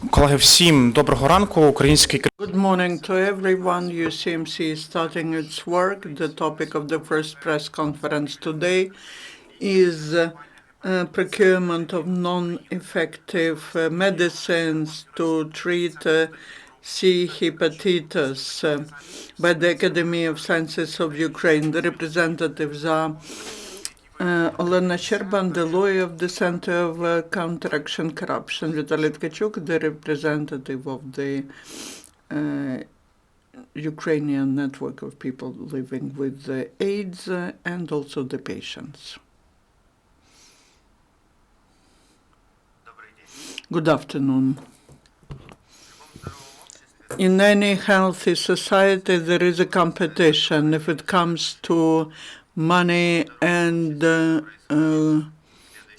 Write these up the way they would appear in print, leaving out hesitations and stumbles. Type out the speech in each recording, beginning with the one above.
Колеги, всім доброго ранку. Український Good morning to everyone. UCMC is starting its work. The topic of the first press conference today is procurement of non-effective medicines to treat C. hepatitis by the Academy of Sciences of Ukraine. The representatives are Olena, Scerban, the lawyer of the Center of Counteraction Corruption, Vitaliy Tkachuk, the representative of the Ukrainian network of people living with AIDS, and also the patients. Good afternoon. In any healthy society, there is a competition if it comes to money and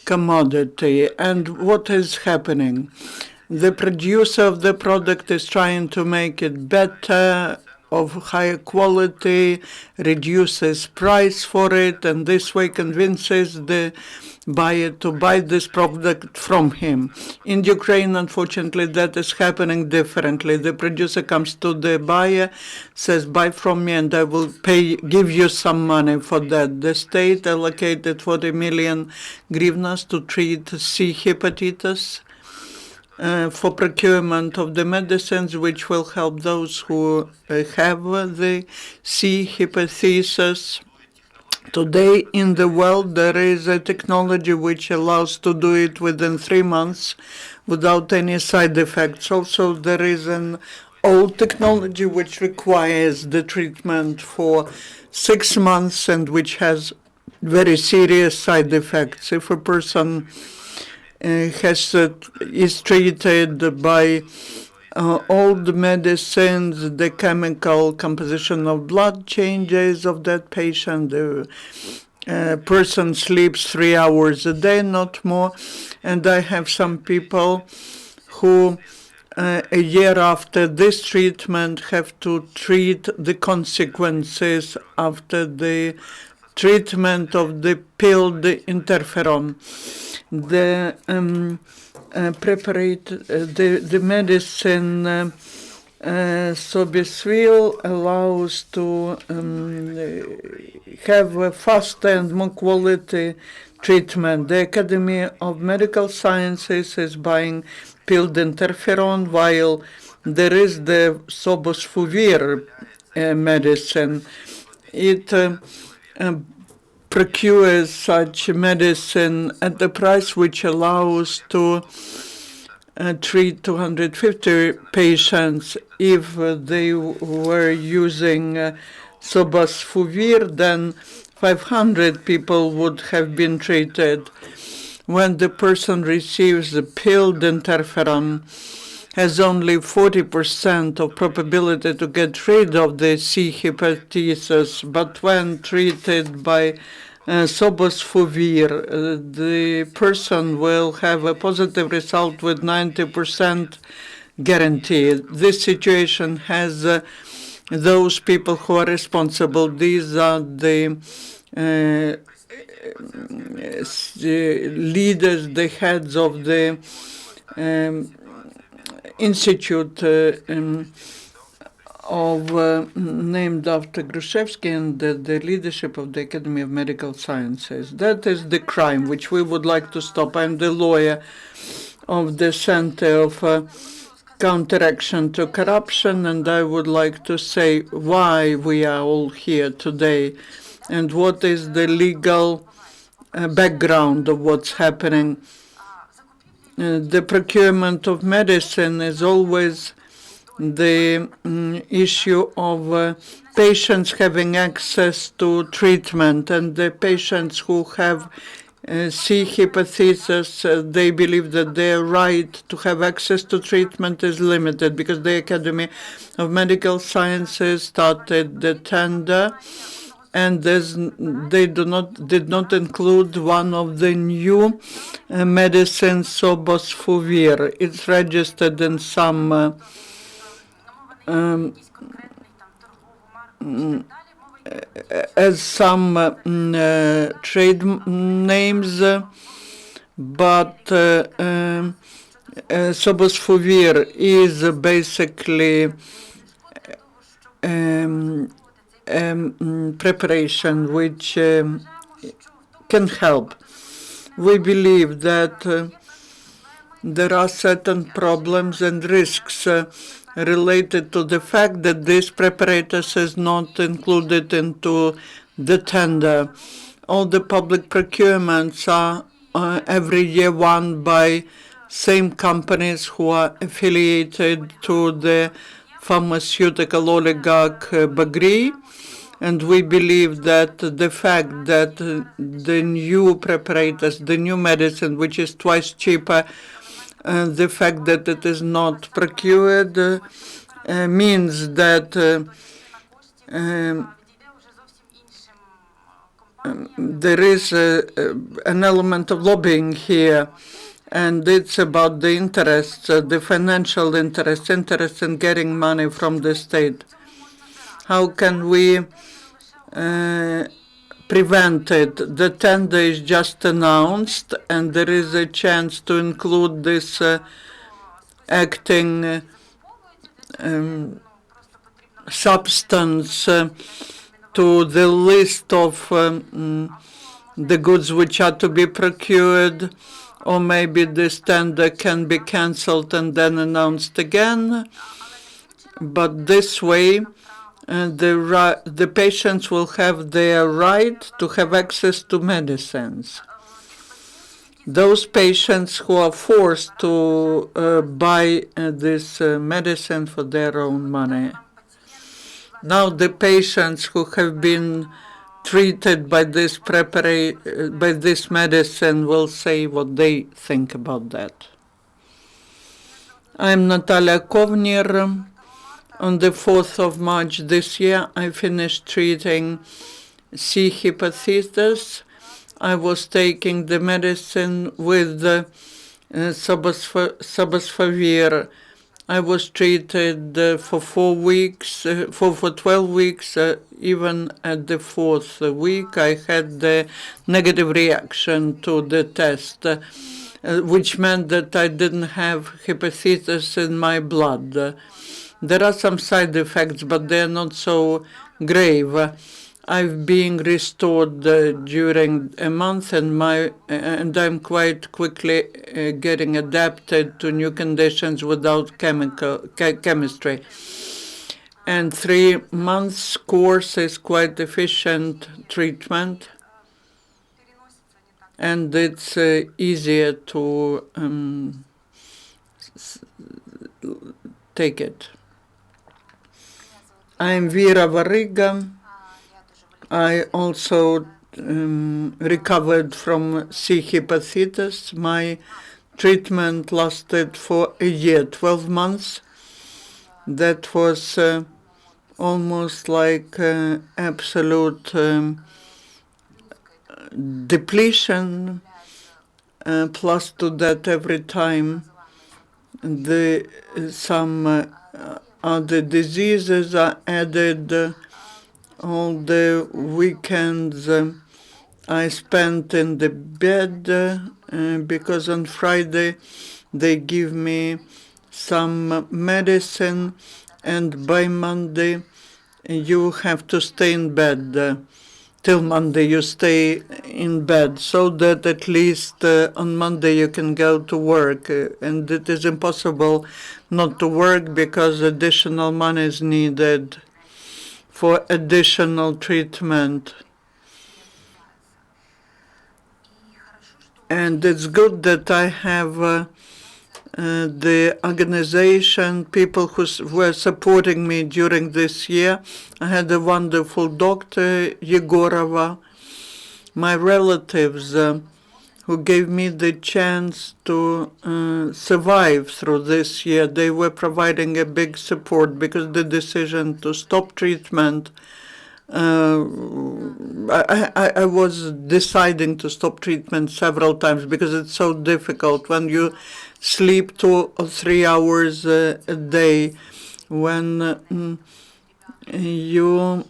commodity. And what is happening? The producer of the product is trying to make it better, of higher quality, reduces price for it, and this way convinces the buyer to buy this product from him. In Ukraine, unfortunately, that is happening differently. The producer comes to the buyer, says, buy from me and I will give you some money for that. The state allocated 40 million hryvnias to treat C. hepatitis. For procurement of the medicines which will help those who have the C. hepatitis. Today in the world there is a technology which allows to do it within 3 months without any side effects. Also there is an old technology which requires the treatment for 6 months and which has very serious side effects. If a person is treated by old medicines, the chemical composition of blood changes of that patient. The person sleeps 3 hours a day, not more. And I have some people who a year after this treatment have to treat the consequences after the treatment of the pill, the interferon. The the medicine Sobisvil allows to have a faster and more quality treatment. The Academy of Medical Sciences is buying pilled interferon, while there is the Sobosvir medicine. It procures such medicine at the price which allows to treat 250 patients. If they were using Sobosvir, then 500 people would have been treated. When the person receives the pilled interferon, has only 40% of probability to get rid of the C. hepatitis, but when treated by Sobosvir, the person will have a positive result with 90% guarantee. This situation has those people who are responsible. These are the leaders, the heads of the institute named after Grushevsky and the leadership of the Academy of Medical Sciences. That is the crime which we would like to stop. I'm the lawyer of the Center of Counteraction to Corruption, and I would like to say why we are all here today and what is the legal background of what's happening. The procurement of medicine is always the issue of patients having access to treatment, and the patients who have C. hepatitis, they believe that their right to have access to treatment is limited because the Academy of Medical Sciences started the tender, and they did not include one of the new medicines, Sobosvir. It's registered in some as some trade names, but Sobosfovir is basically preparation which can help. We believe that there are certain problems and risks related to the fact that this preparatus is not included into the tender. All the public procurements are every year won by same companies who are affiliated to the pharmaceutical oligarch Bagri. And we believe that the fact that the new preparatus, the new medicine, which is twice cheaper, the fact that it is not procured means that there is an element of lobbying here, and it's about the interests, the financial interests, interest in getting money from the state. How can we prevent it? The tender is just announced, and there is a chance to include this acting substance to the list of the goods which are to be procured, or maybe this tender can be cancelled and then announced again. But this way, the patients will have their right to have access to medicines. Those patients who are forced to buy this medicine for their own money. Now the patients who have been treated by this medicine will say what they think about that. I'm Natalia Kovnir. On the 4th of March this year, I finished treating C. hepatitis. I was taking the medicine with Sobosfovir. I was treated for 4 weeks, for 12 weeks. Even at the 4th week, I had the negative reaction to the test, which meant that I didn't have hepatitis in my blood. There are some side effects, but they're not so grave. I've been restored during a month, and I'm quite quickly getting adapted to new conditions without chemistry. And 3 months course is quite efficient treatment, and it's easier to take it. I'm Vira Varyga. I also recovered from C. hepatitis. My treatment lasted for a year, 12 months. That was almost like absolute depletion. Plus to that, every time some other diseases are added. All the weekends I spent in the bed because on Friday they give me some medicine, and by Monday you have to stay in bed. Till Monday you stay in bed, so that at least on Monday you can go to work. And it is impossible not to work because additional money is needed for additional treatment. And it's good that I have the organization, people who were supporting me during this year. I had a wonderful doctor, Yegorova, my relatives, who gave me the chance to survive through this year. They were providing a big support because the decision to stop treatment, I was deciding to stop treatment several times because it's so difficult when you sleep 2 or 3 hours a day, when you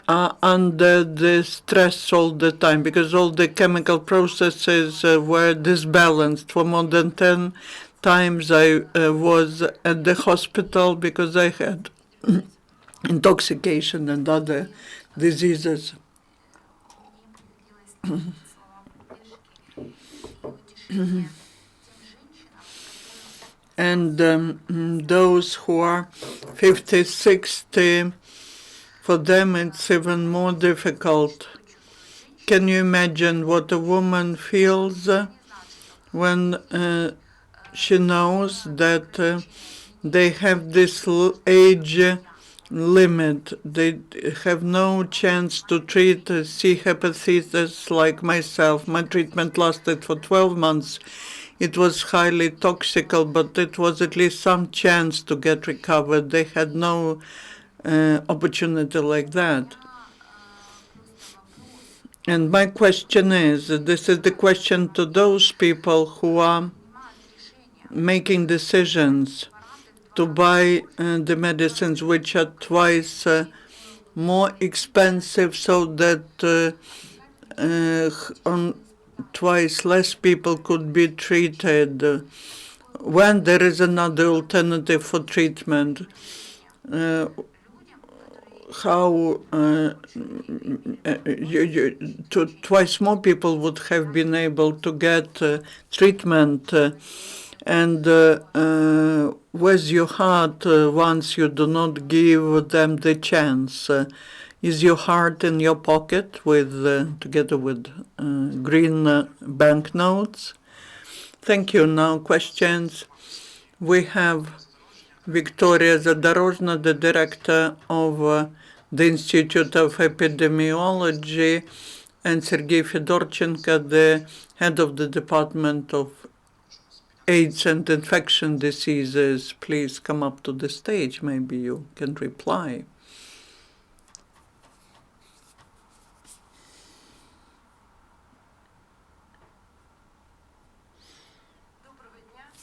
are under the stress all the time, because all the chemical processes were disbalanced for more than 10 times I was at the hospital because I had intoxication and other diseases. And those who are 50, 60, for them it's even more difficult. Can you imagine what a woman feels when she knows that they have this age limit? They have no chance to treat C hepatitis like myself. My treatment lasted for 12 months. It was highly toxic, but it was at least some chance to get recovered. They had no opportunity like that. And my question is, this is the question to those people who are making decisions to buy the medicines which are twice more expensive, so that twice less people could be treated when there is another alternative for treatment. How twice more people would have been able to get treatment, and where's your heart once you do not give them the chance? Is your heart in your pocket with together with green banknotes? Thank you. Now questions. We have Victoria Zadorozhna, the director of the Institute of Epidemiology, and Sergei Fedorchenko, the head of the Department of AIDS and Infection Diseases. Please come up to the stage. Maybe you can reply.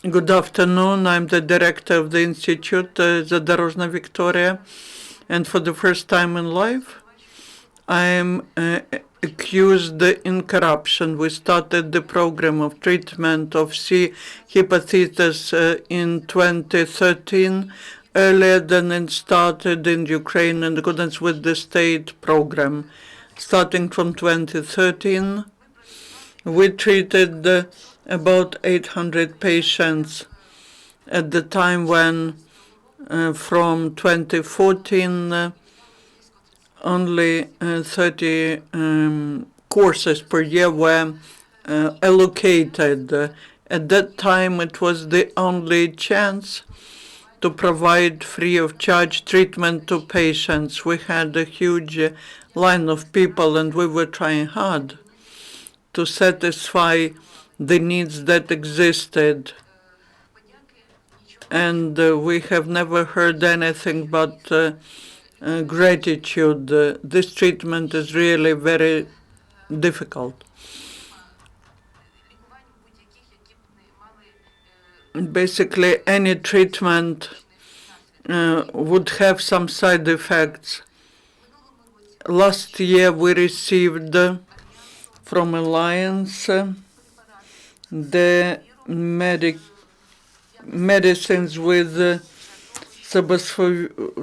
Good afternoon. I'm the director of the Institute, Zadorozhna Victoria, and for the first time in life, I am accused in corruption. We started the program of treatment of C. hepatitis in 2013, earlier than it started in Ukraine in accordance with the state program. Starting from 2013, we treated about 800 patients at the time when from 2014 only 30 courses per year were allocated. At that time, it was the only chance to provide free of charge treatment to patients. We had a huge line of people, and we were trying hard to satisfy the needs that existed. And we have never heard anything but gratitude. This treatment is really very difficult. Basically, any treatment would have some side effects. Last year, we received from Alliance the medicines with Sabasfovir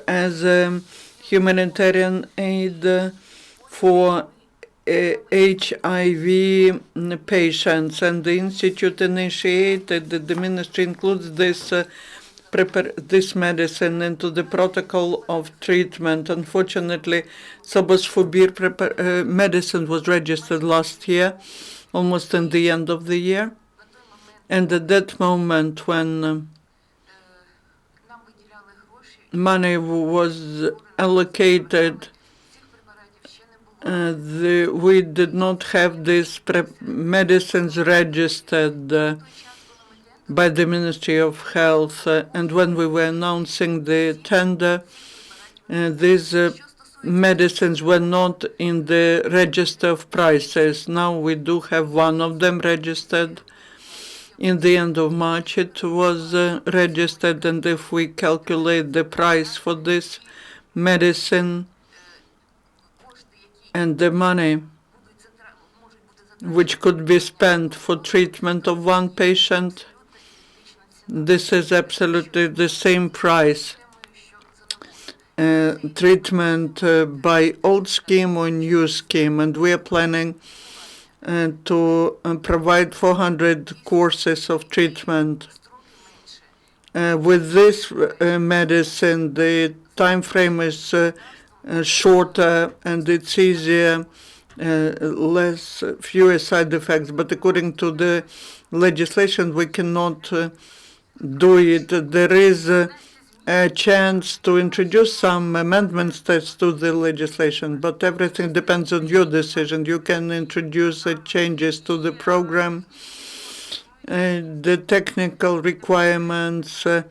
as humanitarian aid for HIV patients, and the Institute initiated that the ministry includes this medicine into the protocol of treatment. Unfortunately, Sabasfovir medicine was registered last year, almost in the end of the year. And at that moment when money was allocated, we did not have these medicines registered by the Ministry of Health. And when we were announcing the tender, these medicines were not in the register of prices. Now we do have one of them registered. In the end of March, it was registered, and if we calculate the price for this medicine and the money which could be spent for treatment of one patient, This is absolutely the same price. Treatment by old scheme or new scheme, and we are planning to provide 400 courses of treatment. With this medicine, the time frame is shorter and it's easier, fewer side effects. But according to the legislation, we cannot do it. There is a chance to introduce some amendments to the legislation, but everything depends on your decision. You can introduce changes to the program, the technical requirements. You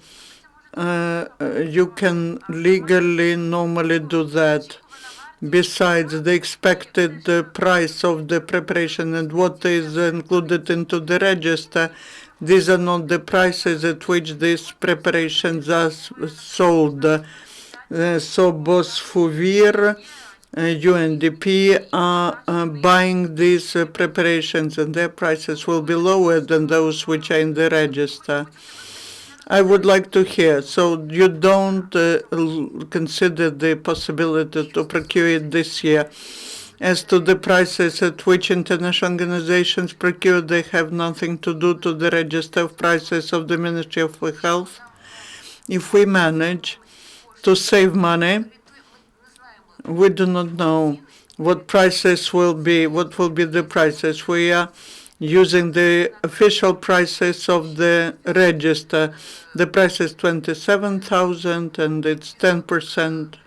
can legally normally do that. Besides the expected price of the preparation and what is included into the register, these are not the prices at which these preparations are sold. So both Vira, UNDP are buying these preparations, and their prices will be lower than those which are in the register. I would like to hear. So you don't consider the possibility to procure it this year. As to the prices at which international organizations procure, they have nothing to do to the register of prices of the Ministry of Health. If we manage to save money, we do not know what prices will be, what will be the prices. We are using the official prices of the register. The price is 27,000 and it's 10%.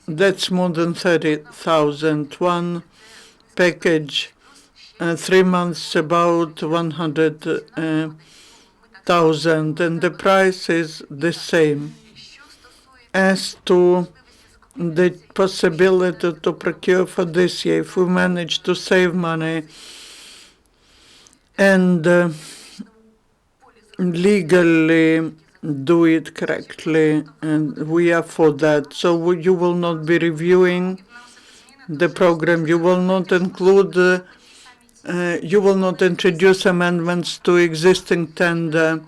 That's more than 30,000. One package, 3 months, about 100,000, and the price is the same. As to the possibility to procure for this year, if we manage to save money and legally do it correctly, and we are for that. So you will not be reviewing the program. You will not include, you will not introduce amendments to existing tender.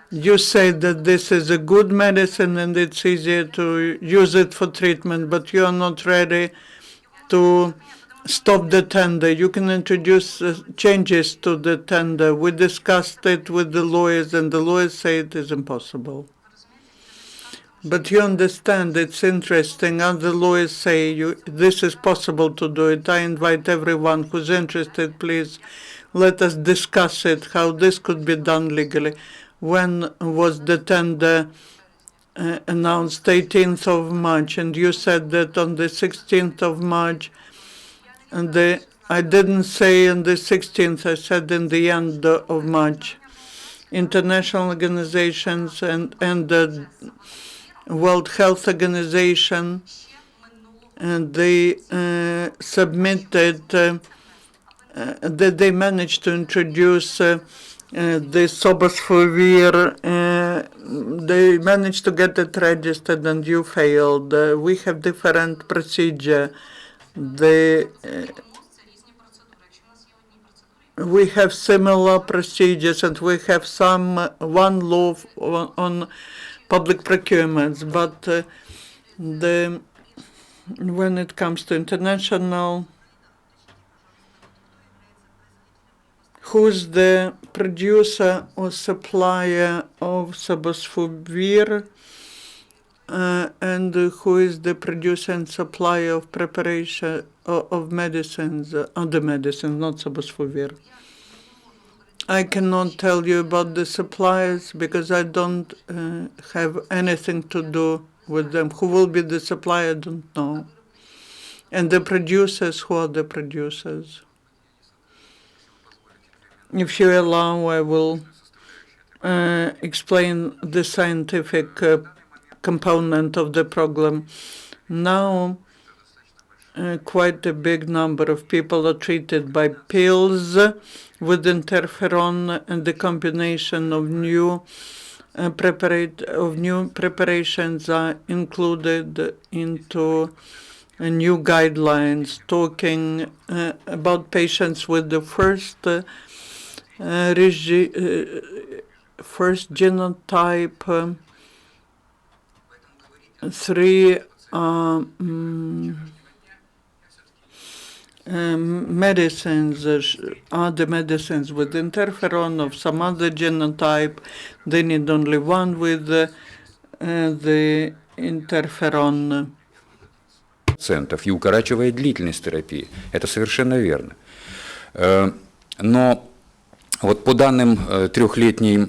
You say that this is a good medicine and it's easier to use it for treatment, but you are not ready to stop the tender. You can introduce changes to the tender. We discussed it with the lawyers, and the lawyers say it is impossible. But you understand, it's interesting. Other lawyers say this is possible to do it. I invite everyone who's interested, please let us discuss it, how this could be done legally. When was the tender announced? 18th of March, and you said that on the 16th of March, and I didn't say on the 16th, I said in the end of March. International organizations and the World Health Organization, and they submitted that they managed to introduce the Sobosfovir. They managed to get it registered, and you failed. We have different procedure. We have similar procedures, and we have one law on public procurements, but when it comes to international, who's the producer or supplier of Sobosfovir, and who is the producer and supplier of preparation of medicines, other medicines, not Sobosfovir. I cannot tell you about the suppliers because I don't have anything to do with them. Who will be the supplier, I don't know. And the producers, who are the producers? If you allow, I will explain the scientific component of the problem. Now, quite a big number of people are treated by pills with interferon, and the combination of new preparations are included into new guidelines talking about patients with the first first genotype, three medicines, other medicines with interferon of some other genotype. They need only one with the interferon. И укорачивает длительность терапии. Это совершенно верно. Но вот по данным трехлетней...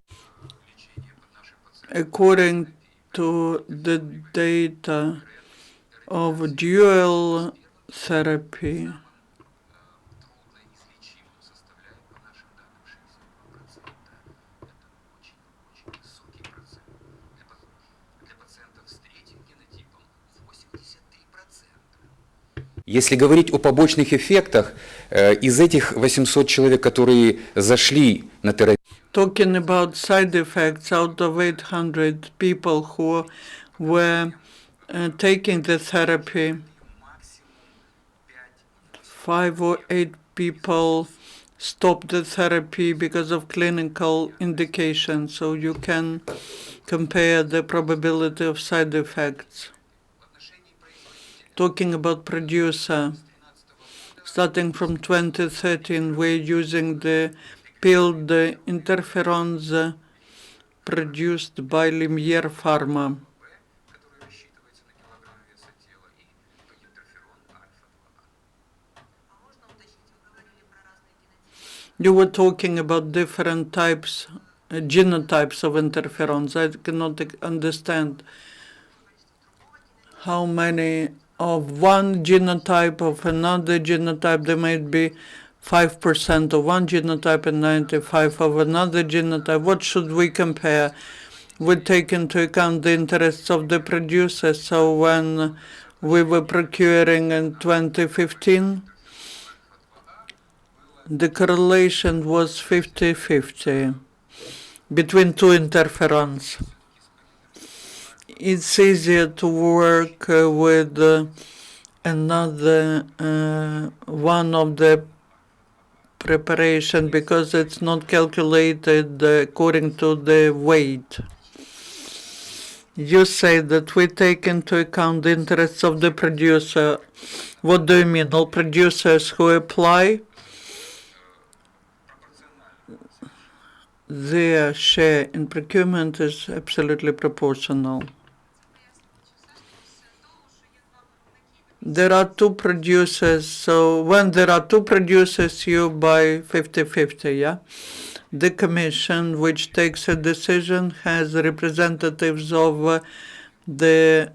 According to the data of dual therapy, Если говорить о побочных эффектах, из этих 800 человек, которые зашли на терапию, talking about side effects, out of 800 people who were taking the therapy, 5 or 8 people stopped the therapy because of clinical indications, so you can compare the probability of side effects. Talking about producer, starting from 2013, we're using the pilled interferons produced by Limier Pharma. You were talking about different types, genotypes of interferons. I cannot understand how many of one genotype, of another genotype. There might be 5% of one genotype and 95% of another genotype. What should we compare? We take into account the interests of the producer. So when we were procuring in 2015, the correlation was 50-50 between two interferons. It's easier to work with another one of the preparation because it's not calculated according to the weight. You say that we take into account the interests of the producer. What do you mean? All producers who apply, their share in procurement is absolutely proportional. There are two producers, so when there are two producers, you buy 50-50, yeah? The commission, which takes a decision, has representatives of the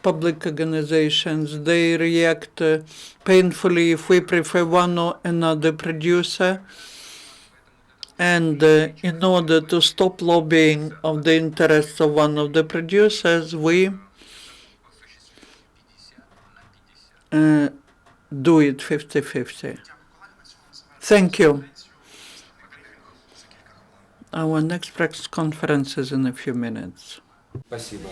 public organizations. They react painfully if we prefer one or another producer. And in order to stop lobbying of the interests of one of the producers, we do it 50-50. Thank you. Our next press conference is in a few minutes. Спасибо.